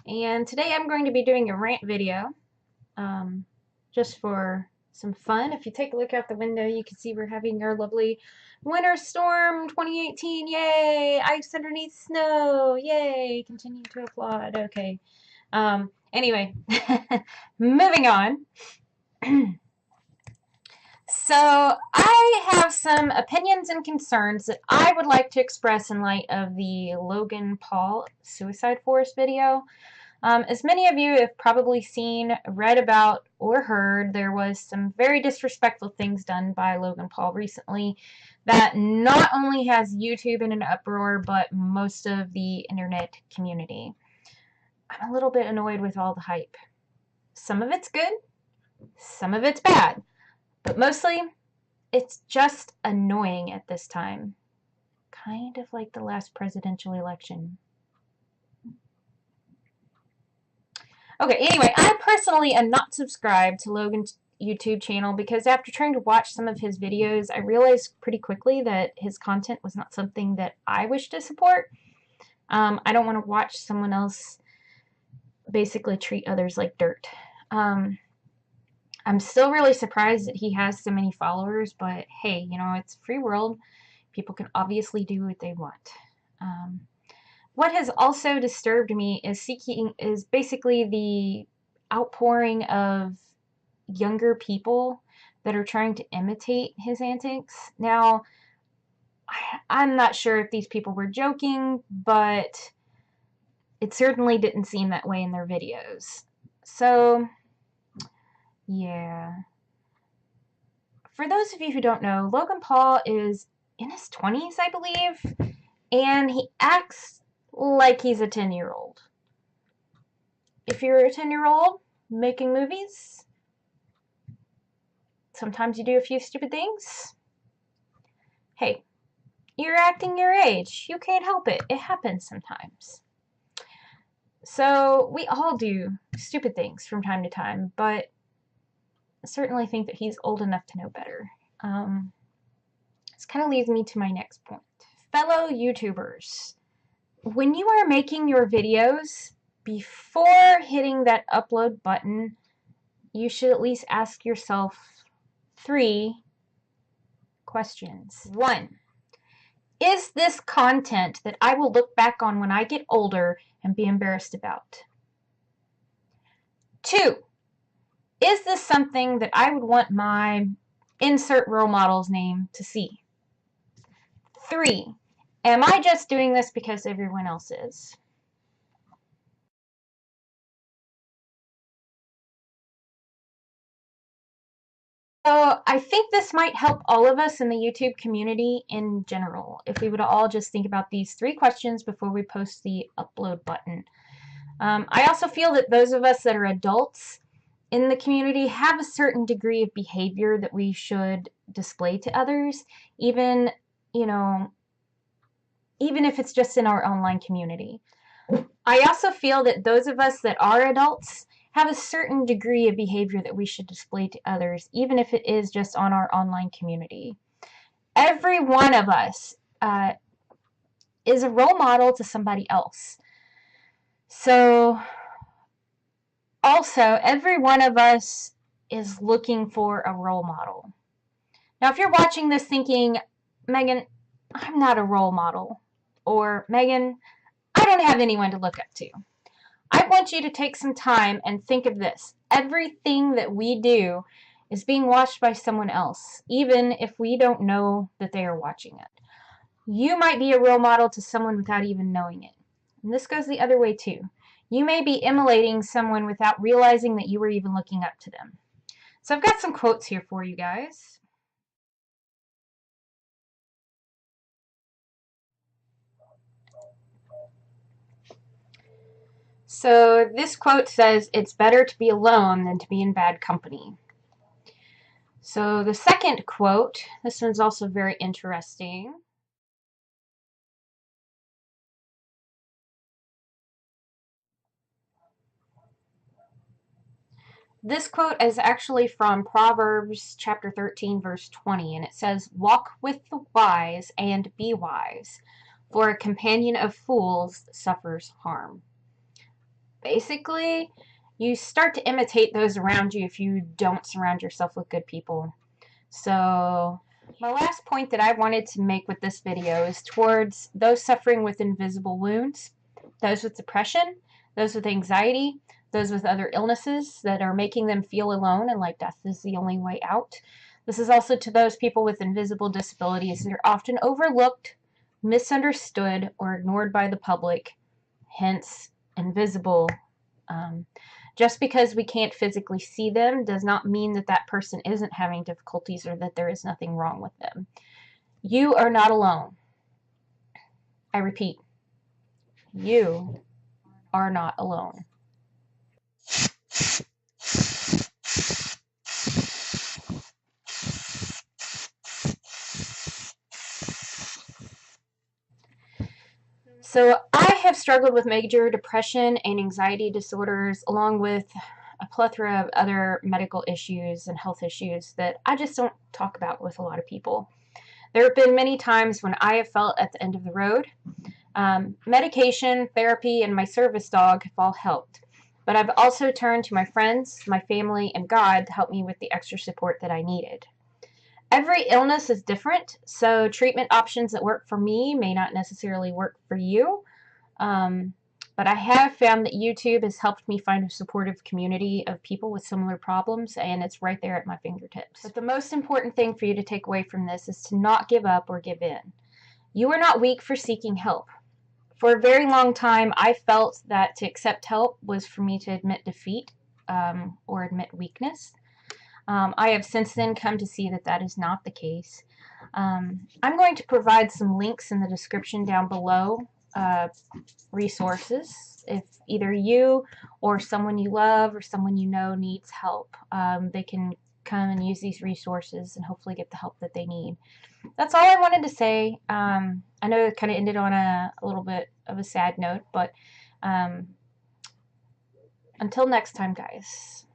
and today I'm going to be doing a rant video just for some fun. If you take a look out the window, you can see we're having our lovely winter storm 2018. Yay! Ice underneath snow. Yay! Continue to applaud. Okay. Anyway, moving on. So I have some opinions and concerns that I would like to express in light of the Logan Paul suicide forest video. As many of you have probably seen, read about, or heard, there was some very disrespectful things done by Logan Paul recently that not only has YouTube in an uproar, but most of the internet community. I'm a little bit annoyed with all the hype. Some of it's good, some of it's bad, but mostly it's just annoying at this time. Kind of like the last presidential election. Okay, anyway, I personally am not subscribed to Logan's YouTube channel because after trying to watch some of his videos, I realized pretty quickly that his content was not something that I wish to support. I don't want to watch someone else basically treat others like dirt. I'm still really surprised that he has so many followers, but hey, you know, it's a free world. People can obviously do what they want. What has also disturbed me is basically the outpouring of younger people that are trying to imitate his antics. Now, I'm not sure if these people were joking, but it certainly didn't seem that way in their videos. So, yeah. For those of you who don't know, Logan Paul is in his 20s, I believe, and he acts like he's a 10-year-old. If you're a 10-year-old making movies, sometimes you do a few stupid things. Hey, you're acting your age. You can't help it. It happens sometimes. So we all do stupid things from time to time, but I certainly think that he's old enough to know better. This kind of leads me to my next point. Fellow YouTubers, when you are making your videos, before hitting that upload button, you should at least ask yourself 3 questions. 1, is this content that I will look back on when I get older and be embarrassed about? 2, is this something that I would want my insert role model's name to see? 3, am I just doing this because everyone else is? So I think this might help all of us in the YouTube community in general if we would all just think about these 3 questions before we post the upload button. I also feel that those of us that are adults in the community have a certain degree of behavior that we should display to others, even, you know, even if it's just in our online community. I also feel that those of us that are adults have a certain degree of behavior that we should display to others, even if it is just on our online community. Every one of us is a role model to somebody else. So, also, every one of us is looking for a role model. Now, if you're watching this thinking, Megan, I'm not a role model, or Megan, I don't have anyone to look up to, I want you to take some time and think of this. Everything that we do is being watched by someone else, even if we don't know that they are watching it. You might be a role model to someone without even knowing it. And this goes the other way too. You may be emulating someone without realizing that you were even looking up to them. So I've got some quotes here for you guys. So this quote says, "It's better to be alone than to be in bad company." So the second quote, this one's also very interesting. This quote is actually from Proverbs chapter 13, verse 20, and it says, "Walk with the wise and be wise, for a companion of fools suffers harm." Basically, you start to imitate those around you if you don't surround yourself with good people. So, my last point that I wanted to make with this video is towards those suffering with invisible wounds, those with depression, those with anxiety, those with other illnesses that are making them feel alone and like death is the only way out. This is also to those people with invisible disabilities that are often overlooked, misunderstood, or ignored by the public, hence invisible. Um, just because we can't physically see them does not mean that that person isn't having difficulties or that there is nothing wrong with them. You are not alone. I repeat, you are not alone. So I have struggled with major depression and anxiety disorders, along with a plethora of other medical issues and health issues that I just don't talk about with a lot of people. There have been many times when I have felt at the end of the road. Medication, therapy, and my service dog have all helped. But I've also turned to my friends, my family, and God to help me with the extra support that I needed. Every illness is different, so treatment options that work for me may not necessarily work for you. But I have found that YouTube has helped me find a supportive community of people with similar problems, and it's right there at my fingertips. But the most important thing for you to take away from this is to not give up or give in. You are not weak for seeking help. For a very long time, I felt that to accept help was for me to admit defeat or admit weakness. I have since then come to see that that is not the case. I'm going to provide some links in the description down below, resources. If either you or someone you love or someone you know needs help, they can come and use these resources and hopefully get the help that they need. That's all I wanted to say. I know it kind of ended on a little bit of a sad note, but until next time, guys.